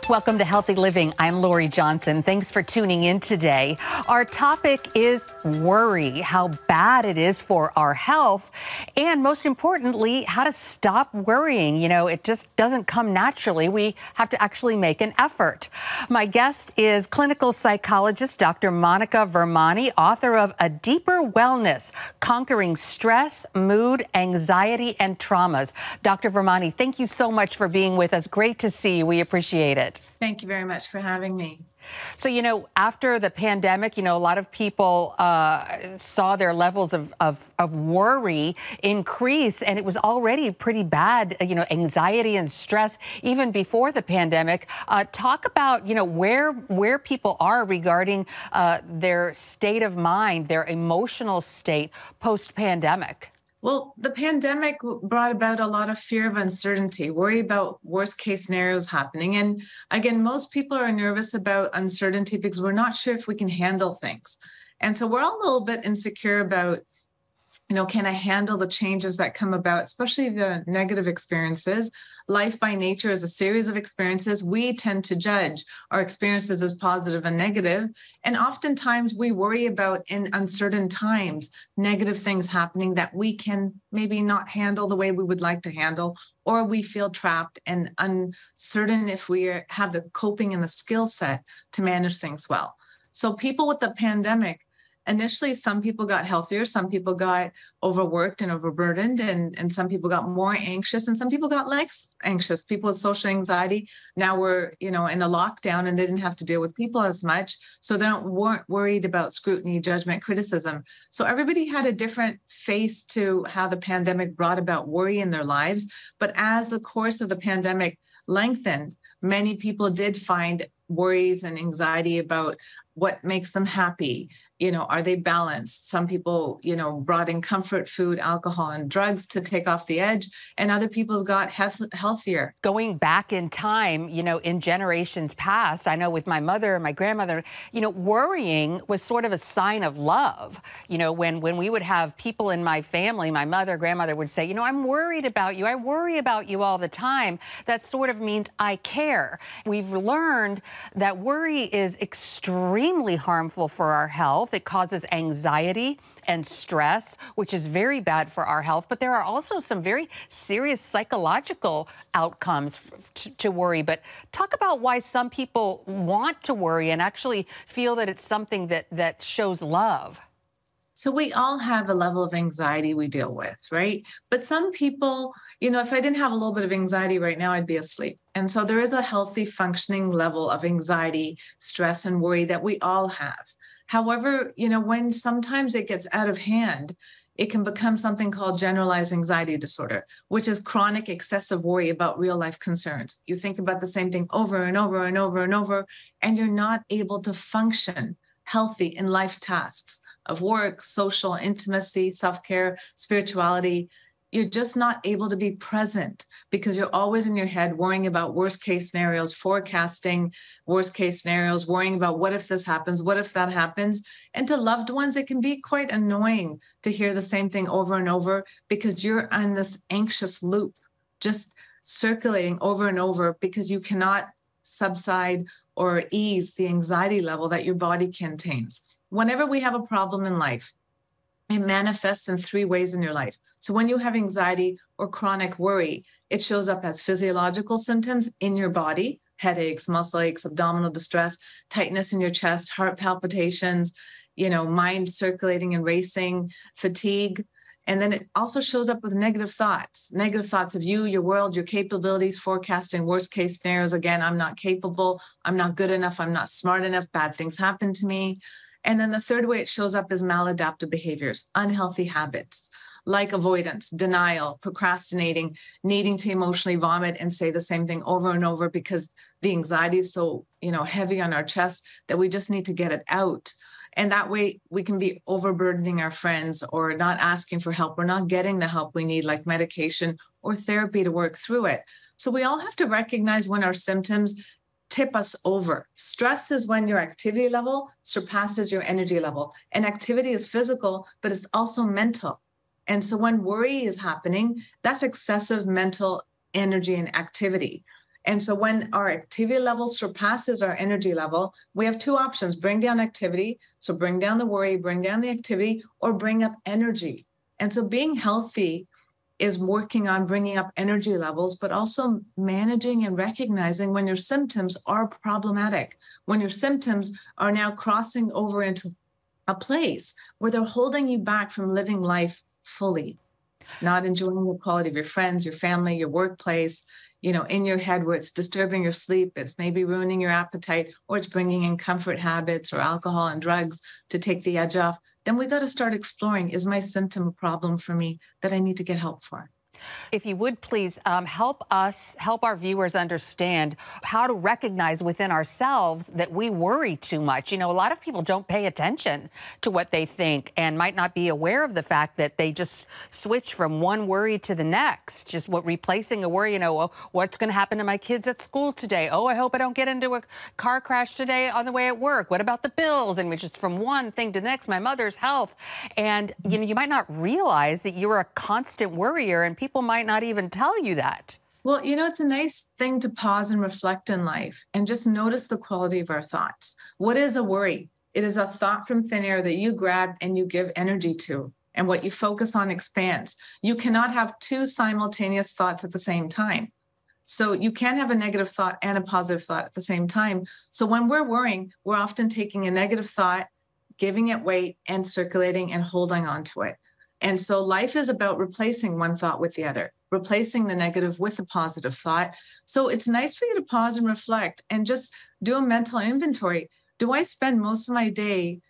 Welcome to Healthy Living. I'm Lori Johnson. Thanks for tuning in today. Our topic is worry, how bad it is for our health, and most importantly, how to stop worrying. You know, it just doesn't come naturally. We have to actually make an effort. My guest is clinical psychologist Dr. Monica Vermani, author of A Deeper Wellness, Conquering Stress, Mood, Anxiety, and Traumas. Dr. Vermani, thank you so much for being with us. Great to see you. We appreciate it. Thank you very much for having me. So, you know, after the pandemic, you know, a lot of people saw their levels of worry increase, and it was already pretty bad, you know, anxiety and stress even before the pandemic. Talk about, you know, where people are regarding their state of mind, their emotional state post-pandemic. Well, the pandemic brought about a lot of fear of uncertainty, worry about worst case scenarios happening. And again, most people are nervous about uncertainty because we're not sure if we can handle things. And so we're all a little bit insecure about, you know, can I handle the changes that come about, especially the negative experiences? Life by nature is a series of experiences. We tend to judge our experiences as positive and negative. And oftentimes we worry about, in uncertain times, negative things happening that we can maybe not handle the way we would like to handle, or we feel trapped and uncertain if we have the coping and the skill set to manage things well. So people with the pandemic, initially, some people got healthier, some people got overworked and overburdened, and some people got more anxious, and some people got less anxious. People with social anxiety now were, you know, in a lockdown and they didn't have to deal with people as much. So they weren't worried about scrutiny, judgment, criticism. So everybody had a different face to how the pandemic brought about worry in their lives. But as the course of the pandemic lengthened, many people did find worries and anxiety about what makes them happy. You know, are they balanced? Some people, you know, brought in comfort food, alcohol, and drugs to take off the edge, and other people's got healthier. Going back in time, you know, in generations past, I know with my mother and my grandmother, you know, worrying was sort of a sign of love. You know, when we would have people in my family, my mother, grandmother would say, you know, I'm worried about you. I worry about you all the time. That sort of means I care. We've learned that worry is extremely harmful for our health. It causes anxiety and stress, which is very bad for our health. But there are also some very serious psychological outcomes to worry. But talk about why some people want to worry and actually feel that it's something that shows love. So we all have a level of anxiety we deal with, right? But some people, you know, if I didn't have a little bit of anxiety right now, I'd be asleep. And so there is a healthy functioning level of anxiety, stress, and worry that we all have. However, you know, when sometimes it gets out of hand, it can become something called generalized anxiety disorder, which is chronic excessive worry about real life concerns. You think about the same thing over and over and over and over, and you're not able to function healthy in life tasks of work, social, intimacy, self-care, spirituality. You're just not able to be present because you're always in your head worrying about worst case scenarios, forecasting worst case scenarios, worrying about what if this happens, what if that happens. And to loved ones, it can be quite annoying to hear the same thing over and over because you're on this anxious loop, just circulating over and over because you cannot subside or ease the anxiety level that your body contains. Whenever we have a problem in life, it manifests in three ways in your life. So when you have anxiety or chronic worry, it shows up as physiological symptoms in your body, headaches, muscle aches, abdominal distress, tightness in your chest, heart palpitations, you know, mind circulating and racing, fatigue. And then it also shows up with negative thoughts of you, your world, your capabilities, forecasting worst case scenarios. Again, I'm not capable, I'm not good enough, I'm not smart enough, bad things happen to me. And then the third way it shows up is maladaptive behaviors, unhealthy habits like avoidance, denial, procrastinating, needing to emotionally vomit and say the same thing over and over because the anxiety is so, you know, heavy on our chest that we just need to get it out. And that way we can be overburdening our friends or not asking for help or not getting the help we need, like medication or therapy to work through it. So we all have to recognize when our symptoms tip us over. Stress is when your activity level surpasses your energy level. And activity is physical, but it's also mental. And so when worry is happening, that's excessive mental energy and activity. And so when our activity level surpasses our energy level, we have two options: bring down activity. So bring down the worry, bring down the activity, or bring up energy. And so being healthy is working on bringing up energy levels, but also managing and recognizing when your symptoms are problematic, when your symptoms are now crossing over into a place where they're holding you back from living life fully, not enjoying the quality of your friends, your family, your workplace, in your head, where it's disturbing your sleep, it's maybe ruining your appetite, or it's bringing in comfort habits or alcohol and drugs to take the edge off. Then we got to start exploring, is my symptom a problem for me that I need to get help for? If you would please help our viewers understand how to recognize within ourselves that we worry too much. A lot of people don't pay attention to what they think and might not be aware of the fact that they just switch from one worry to the next. Just replacing a worry, what's going to happen to my kids at school today? Oh, I hope I don't get into a car crash today on the way at work. What about the bills? And just from one thing to the next, my mother's health. And, you might not realize that you're a constant worrier, and people might not even tell you that. Well, it's a nice thing to pause and reflect in life and just notice the quality of our thoughts. What is a worry? It is a thought from thin air that you grab and you give energy to, and what you focus on expands. You cannot have two simultaneous thoughts at the same time. So you can't have a negative thought and a positive thought at the same time. So when we're worrying, we're often taking a negative thought, giving it weight, and circulating and holding on to it. And so life is about replacing one thought with the other, replacing the negative with a positive thought. So it's nice for you to pause and reflect and just do a mental inventory. Do I spend most of my day,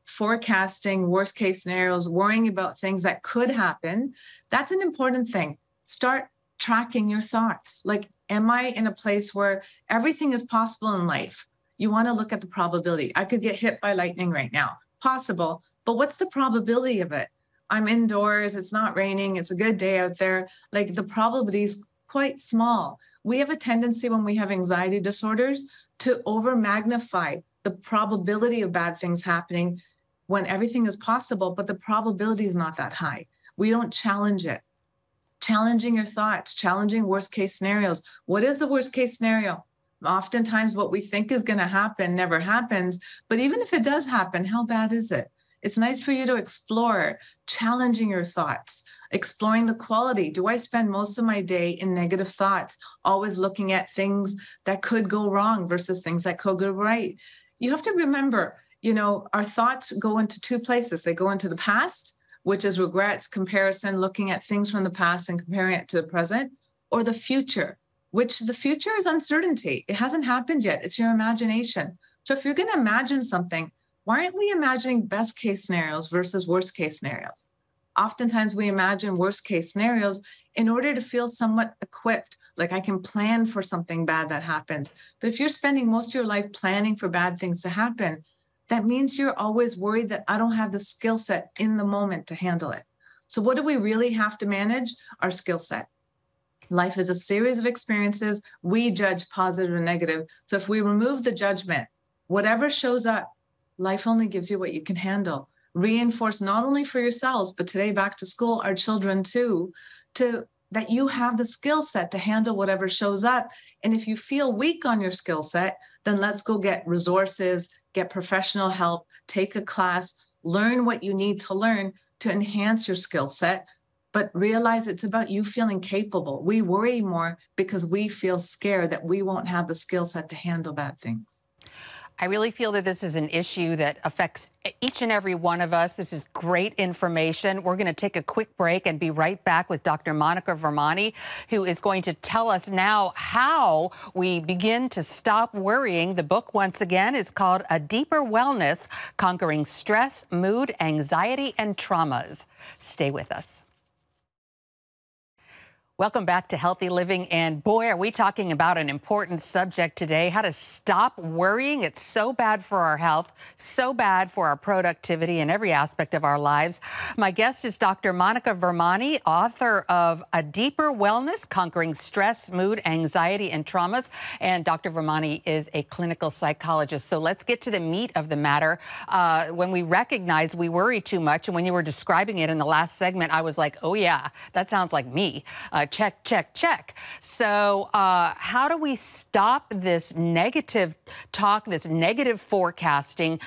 forecasting worst case scenarios, worrying about things that could happen? That's an important thing. Start tracking your thoughts. Like, am I in a place where everything is possible in life? You want to look at the probability. I could get hit by lightning right now. Possible, but what's the probability of it? I'm indoors, it's not raining, it's a good day out there. Like, the probability is quite small. We have a tendency when we have anxiety disorders to over magnify the probability of bad things happening when everything is possible, but the probability is not that high. We don't challenge it. Challenging your thoughts, challenging worst case scenarios. What is the worst case scenario? Oftentimes what we think is going to happen never happens, but even if it does happen, how bad is it? It's nice for you to explore, challenging your thoughts, exploring the quality. Do I spend most of my day in negative thoughts, always looking at things that could go wrong versus things that could go right? You have to remember, our thoughts go into two places. They go into the past, which is regrets, comparison, looking at things from the past and comparing it to the present, or the future, which the future is uncertainty. It hasn't happened yet. It's your imagination. So if you're going to imagine something, why aren't we imagining best case scenarios versus worst case scenarios? Oftentimes we imagine worst case scenarios in order to feel somewhat equipped, like I can plan for something bad that happens. But if you're spending most of your life planning for bad things to happen, that means you're always worried that I don't have the skill set in the moment to handle it. So what do we really have to manage? Our skill set. Life is a series of experiences. We judge positive and negative. So if we remove the judgment, whatever shows up, life only gives you what you can handle. Reinforce not only for yourselves, but today back to school, our children too, that you have the skill set to handle whatever shows up. And if you feel weak on your skill set, then let's go get resources, get professional help, take a class, learn what you need to learn to enhance your skill set, but realize it's about you feeling capable. We worry more because we feel scared that we won't have the skill set to handle bad things. I really feel that this is an issue that affects each and every one of us. This is great information. We're going to take a quick break and be right back with Dr. Monica Vermani, who is going to tell us now how we begin to stop worrying. The book, once again, is called A Deeper Wellness: Conquering Stress, Mood, Anxiety, and Traumas. Stay with us. Welcome back to Healthy Living, and boy, are we talking about an important subject today, how to stop worrying. It's so bad for our health, so bad for our productivity and every aspect of our lives. My guest is Dr. Monica Vermani, author of A Deeper Wellness: Conquering Stress, Mood, Anxiety, and Traumas. And Dr. Vermani is a clinical psychologist. So let's get to the meat of the matter. When we recognize we worry too much, and when you were describing it in the last segment, I was like, oh yeah, that sounds like me. check, check, check. So how do we stop this negative talk, this negative forecasting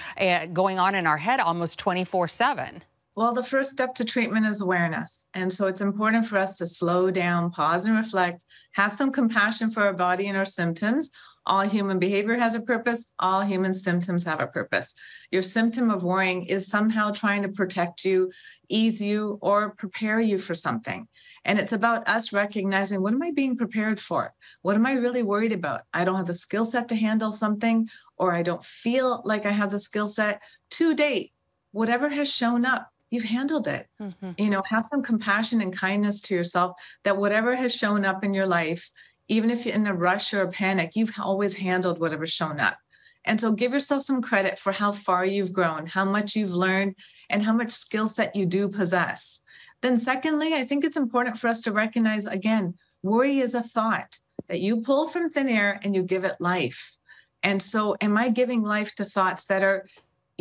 going on in our head almost 24/7? Well, the first step to treatment is awareness. And so it's important for us to slow down, pause and reflect, have some compassion for our body and our symptoms. All human behavior has a purpose. All human symptoms have a purpose. Your symptom of worrying is somehow trying to protect you, ease you, or prepare you for something. And it's about us recognizing, what am I being prepared for? What am I really worried about? I don't have the skill set to handle something, or I don't feel like I have the skill set. To date, whatever has shown up, you've handled it. Have some compassion and kindness to yourself, that whatever has shown up in your life, even if you're in a rush or a panic, you've always handled whatever's shown up. And so give yourself some credit for how far you've grown, how much you've learned, and how much skill set you do possess. Then secondly, I think it's important for us to recognize, again, worry is a thought that you pull from thin air and you give it life. And so am I giving life to thoughts that are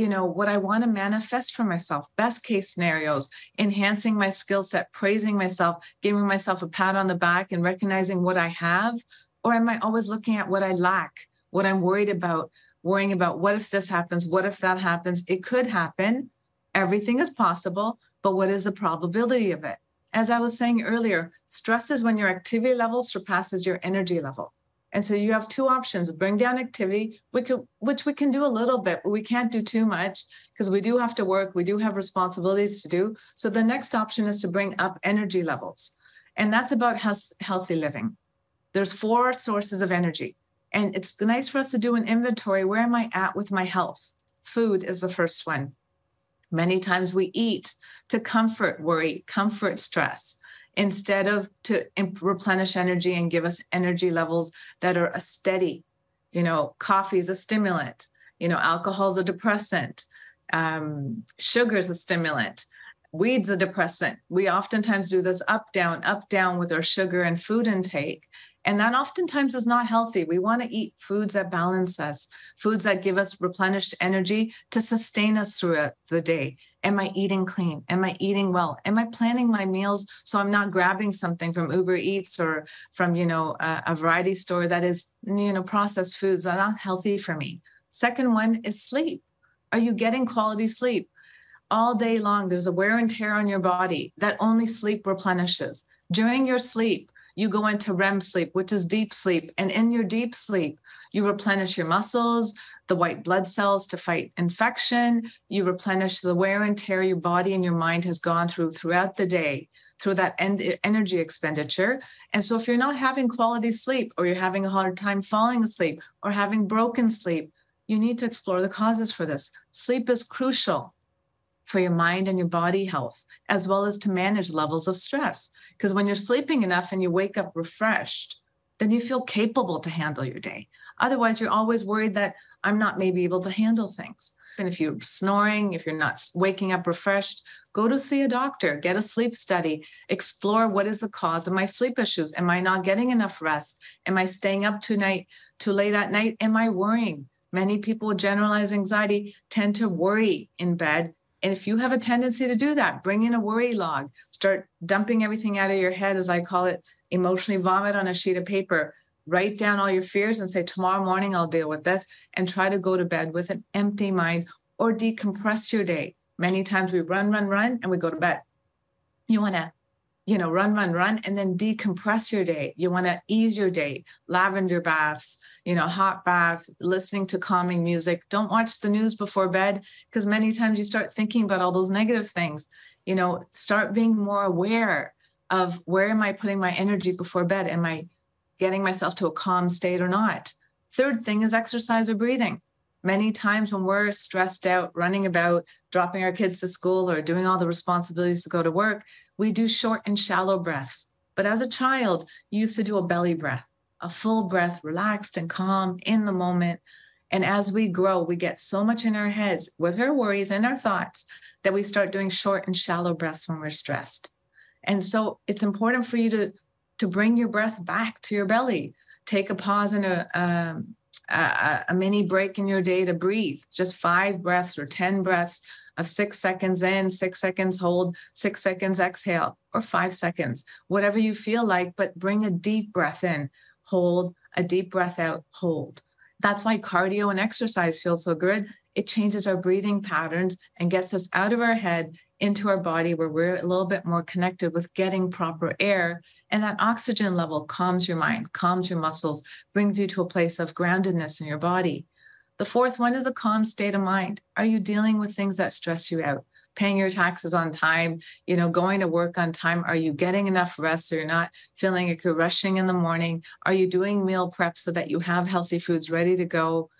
what I want to manifest for myself, best case scenarios, enhancing my skill set, praising myself, giving myself a pat on the back and recognizing what I have? Or am I always looking at what I lack, what I'm worried about, worrying about what if this happens, what if that happens? It could happen. Everything is possible, but what is the probability of it? As I was saying earlier, stress is when your activity level surpasses your energy level. And so you have two options: bring down activity, which we can do a little bit, but we can't do too much because we do have to work. We do have responsibilities to do. So the next option is to bring up energy levels. And that's about healthy living. There's 4 sources of energy. And it's nice for us to do an inventory. Where am I at with my health? Food is the first one. Many times we eat to comfort worry, comfort stress, instead of to replenish energy and give us energy levels that are a steady. Coffee is a stimulant, alcohol is a depressant, sugar is a stimulant, weed's a depressant. We oftentimes do this up, down with our sugar and food intake. And that oftentimes is not healthy. We want to eat foods that balance us, foods that give us replenished energy to sustain us throughout the day. Am I eating clean? Am I eating well? Am I planning my meals so I'm not grabbing something from Uber Eats or from, a variety store that is, processed foods that are not healthy for me? Second one is sleep. Are you getting quality sleep? All day long, there's a wear and tear on your body that only sleep replenishes. During your sleep, you go into REM sleep, which is deep sleep. And in your deep sleep, you replenish your muscles, the white blood cells to fight infection. You replenish the wear and tear your body and your mind has gone throughout the day, through that energy expenditure. And so if you're not having quality sleep, or you're having a hard time falling asleep, or having broken sleep, you need to explore the causes for this. Sleep is crucial for your mind and your body health, as well as to manage levels of stress. Because when you're sleeping enough and you wake up refreshed, then you feel capable to handle your day. Otherwise, you're always worried that I'm not maybe able to handle things. And if you're snoring, if you're not waking up refreshed, go to see a doctor, get a sleep study, explore what is the cause of my sleep issues. Am I not getting enough rest? Am I staying up too late at night? Am I worrying? Many people with generalized anxiety tend to worry in bed. And if you have a tendency to do that, bring in a worry log, start dumping everything out of your head, as I call it, emotionally vomit on a sheet of paper, write down all your fears and say, tomorrow morning, I'll deal with this, and try to go to bed with an empty mind or decompress your day. Many times we run, and we go to bed. You want to, run, and then decompress your day. You want to ease your day, lavender baths, hot bath, listening to calming music. Don't watch the news before bed, because many times you start thinking about all those negative things. Start being more aware of, where am I putting my energy before bed? Am I getting myself to a calm state or not? Third thing is exercise or breathing. Many times when we're stressed out, running about, dropping our kids to school, or doing all the responsibilities to go to work, we do short and shallow breaths. But as a child, you used to do a belly breath, a full breath, relaxed and calm in the moment. And as we grow, we get so much in our heads with our worries and our thoughts that we start doing short and shallow breaths when we're stressed. And so it's important for you to bring your breath back to your belly. Take a pause and a mini break in your day to breathe, just 5 breaths or 10 breaths of 6 seconds in, 6 seconds hold, 6 seconds exhale, or 5 seconds, whatever you feel like, but bring a deep breath in, hold, a deep breath out, hold. That's why cardio and exercise feels so good. It changes our breathing patterns and gets us out of our head into our body where we're a little bit more connected with getting proper air. And that oxygen level calms your mind, calms your muscles, brings you to a place of groundedness in your body. The fourth one is a calm state of mind. Are you dealing with things that stress you out? Paying your taxes on time, going to work on time? Are you getting enough rest so you're not feeling like you're rushing in the morning? Are you doing meal prep so that you have healthy foods ready to go?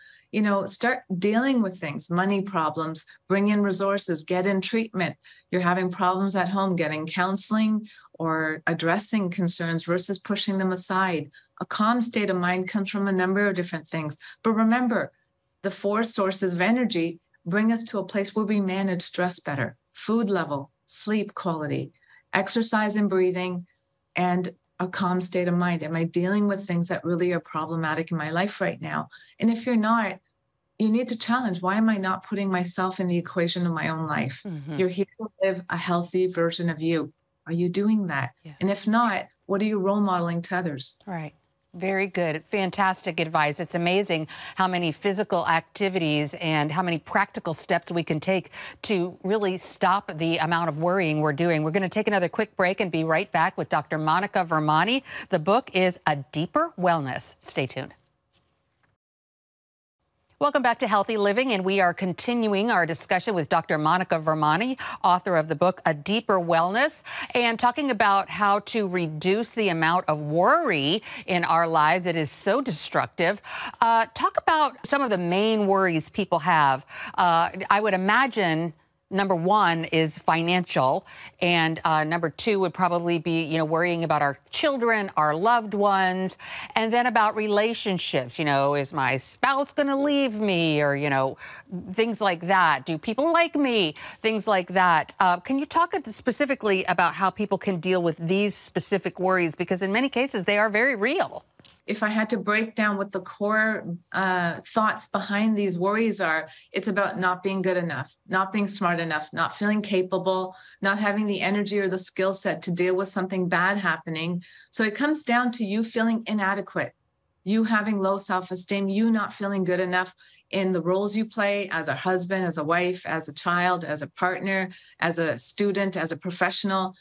Start dealing with things, money problems, bring in resources, get in treatment. You're having problems at home, getting counseling or addressing concerns versus pushing them aside. A calm state of mind comes from a number of different things. But remember, the four sources of energy bring us to a place where we manage stress better: food level, sleep quality, exercise and breathing, and a calm state of mind. Am I dealing with things that really are problematic in my life right now? And if you're not, you need to challenge, why am I not putting myself in the equation of my own life? Mm-hmm. You're here to live a healthy version of you. Are you doing that? Yeah. And if not, what are you role modeling to others? Right. Very good. Fantastic advice. It's amazing how many physical activities and how many practical steps we can take to really stop the amount of worrying we're doing. We're going to take another quick break and be right back with Dr. Monica Vermani. The book is A Deeper Wellness. Stay tuned. Welcome back to Healthy Living, and we are continuing our discussion with Dr. Monica Vermani, author of the book A Deeper Wellness, and talking about how to reduce the amount of worry in our lives. It is so destructive. Talk about some of the main worries people have. I would imagine number one is financial, and number two would probably be, worrying about our children, our loved ones, and then about relationships. Is my spouse going to leave me, or, things like that? Do people like me? Things like that. Can you talk specifically about how people can deal with these specific worries? Because in many cases, they are very real. If I had to break down what the core thoughts behind these worries are, it's about not being good enough, not being smart enough, not feeling capable, not having the energy or the skill set to deal with something bad happening. So it comes down to you feeling inadequate, you having low self-esteem, you not feeling good enough in the roles you play as a husband, as a wife, as a child, as a partner, as a student, as a professional.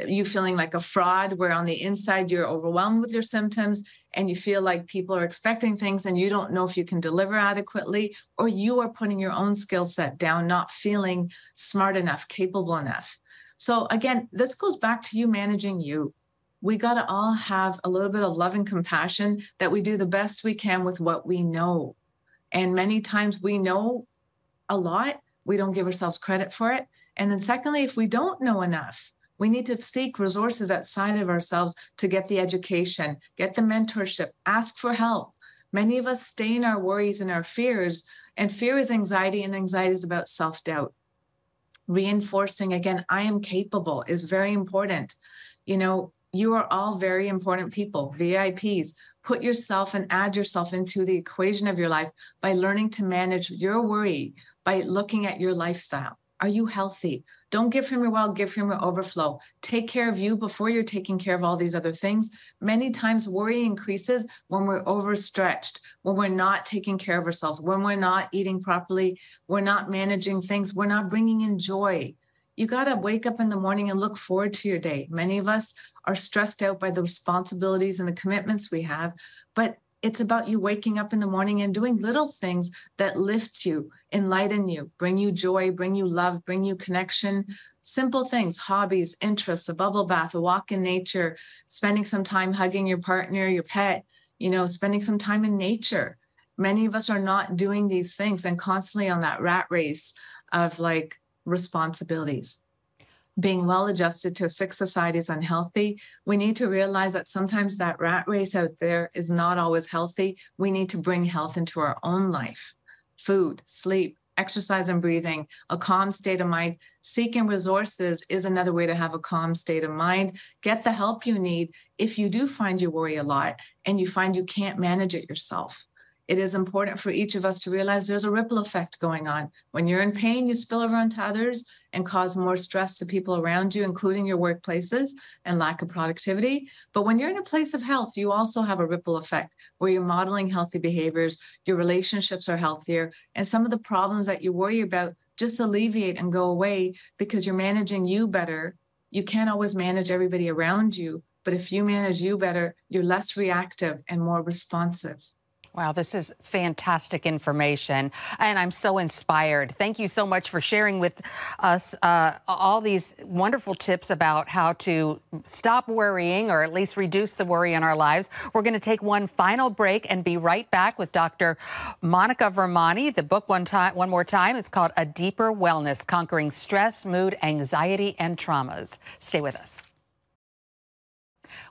You feeling like a fraud, where on the inside you're overwhelmed with your symptoms and you feel like people are expecting things and you don't know if you can deliver adequately, or you are putting your own skill set down, not feeling smart enough, capable enough. So again, this goes back to you managing you. We got to all have a little bit of love and compassion, that we do the best we can with what we know. And many times we know a lot, we don't give ourselves credit for it. And then secondly, if we don't know enough, we need to seek resources outside of ourselves to get the education, get the mentorship, ask for help. Many of us stay in our worries and our fears, and fear is anxiety, and anxiety is about self-doubt. Reinforcing, again, I am capable is very important. You are all very important people, VIPs. Put yourself and add yourself into the equation of your life by learning to manage your worry, by looking at your lifestyle. Are you healthy? Don't give from your well, give from your overflow. Take care of you before you're taking care of all these other things. Many times worry increases when we're overstretched, when we're not taking care of ourselves, when we're not eating properly, we're not managing things, we're not bringing in joy. You got to wake up in the morning and look forward to your day. Many of us are stressed out by the responsibilities and the commitments we have, but it's about you waking up in the morning and doing little things that lift you, enlighten you, bring you joy, bring you love, bring you connection. Simple things, hobbies, interests, a bubble bath, a walk in nature, spending some time hugging your partner, your pet, spending some time in nature. Many of us are not doing these things and constantly on that rat race of responsibilities. Being well adjusted to a sick society is unhealthy. We need to realize that sometimes that rat race out there is not always healthy. We need to bring health into our own life. Food, sleep, exercise and breathing, a calm state of mind. Seeking resources is another way to have a calm state of mind. Get the help you need if you do find you worry a lot and you find you can't manage it yourself. it is important for each of us to realize there's a ripple effect going on. When you're in pain, you spill over onto others and cause more stress to people around you, including your workplaces and lack of productivity. But when you're in a place of health, you also have a ripple effect where you're modeling healthy behaviors, your relationships are healthier, and some of the problems that you worry about just alleviate and go away because you're managing you better. You can't always manage everybody around you, but if you manage you better, you're less reactive and more responsive. Wow, this is fantastic information, and I'm so inspired. Thank you so much for sharing with us all these wonderful tips about how to stop worrying, or at least reduce the worry in our lives. We're going to take one final break and be right back with Dr. Monica Vermani. The book, one more time, is called A Deeper Wellness, Conquering Stress, Mood, Anxiety, and Traumas. Stay with us.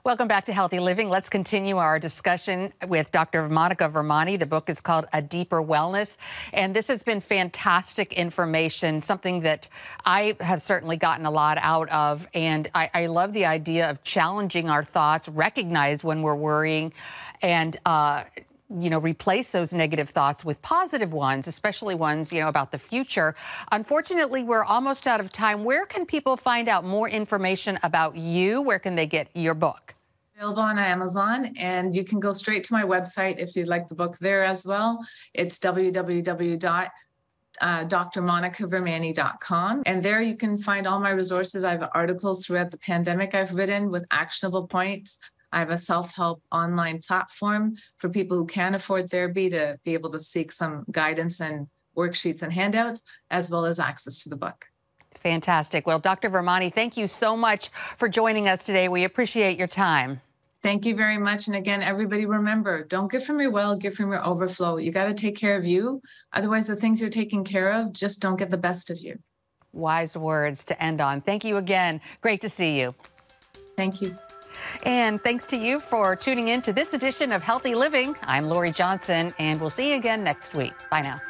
Welcome back to Healthy Living. Let's continue our discussion with Dr. Monica Vermani. The book is called A Deeper Wellness, and this has been fantastic information, something that I have certainly gotten a lot out of, and I love the idea of challenging our thoughts, recognize when we're worrying, and replace those negative thoughts with positive ones, especially ones, about the future. Unfortunately, we're almost out of time. Where can people find out more information about you? Where can they get your book? Available on Amazon, and you can go straight to my website if you'd like the book there as well. It's www.drmonicavermani.com, and there you can find all my resources. I have articles throughout the pandemic I've written with actionable points. I have a self-help online platform for people who can't afford therapy to be able to seek some guidance and worksheets and handouts, as well as access to the book. Fantastic. Well, Dr. Vermani, thank you so much for joining us today. We appreciate your time. Thank you very much. And again, everybody remember, don't give from your well, give from your overflow. You got to take care of you. Otherwise, the things you're taking care of just don't get the best of you. Wise words to end on. Thank you again. Great to see you. Thank you. And thanks to you for tuning in to this edition of Healthy Living. I'm Lori Johnson, and we'll see you again next week. Bye now.